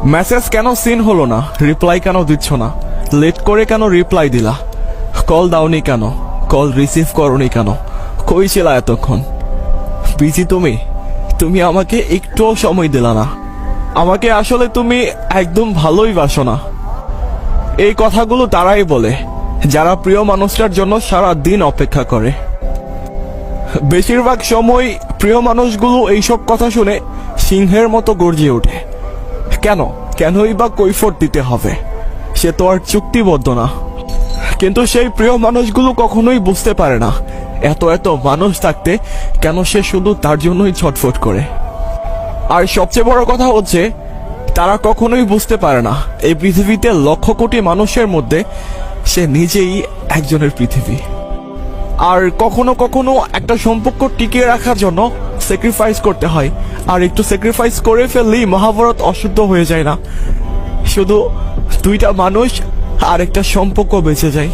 Message কেন scene হলো না? রিপ্লাই কেন দিচ্ছ না? লেট করে কেন রিপ্লাই দিলা? কল দাওনি কেন? কল রিসিভ করনি কেন? কই ছিলা এতক্ষণ? বিজি তুমি? তুমি আমাকে একটুও সময় দিলা না। আমাকে আসলে তুমি একদম ভালোই বাসো না। এই কথাগুলো তারাই বলে যারা প্রিয় মানুষটার জন্য সারা দিন অপেক্ষা করে। বেশিরভাগ সময় প্রিয় মানুষগুলো এইসব কথা শুনে সিংহের মতো গর্জে ওঠে। কেনই বা কৈফিয়ত দিতে হবে? সে তো আর চুক্তিবদ্ধ না। কিন্তু সেই প্রিয় মানুষগুলো কখনোই বুঝতে পারে না এত এত মানুষ থাকতে কেন সে শুধু তার জন্যই ছটফট করে। আর সবচেয়ে বড় কথা হচ্ছে তারা কখনোই বুঝতে পারে না এই পৃথিবীতে লক্ষ কোটি মানুষের মধ্যে সে নিজেই একজনের পৃথিবী। আর কখনো কখনো একটা সম্পর্ক টিকিয়ে রাখার জন্য স্যাক্রিফাইস করতে হয়, আর একটু স্যাক্রিফাইস করে ফেললেই মহাভারত অশুদ্ধ হয়ে যায় না, শুধু দুইটা মানুষ আর একটা সম্পর্ক বেঁচে যায়।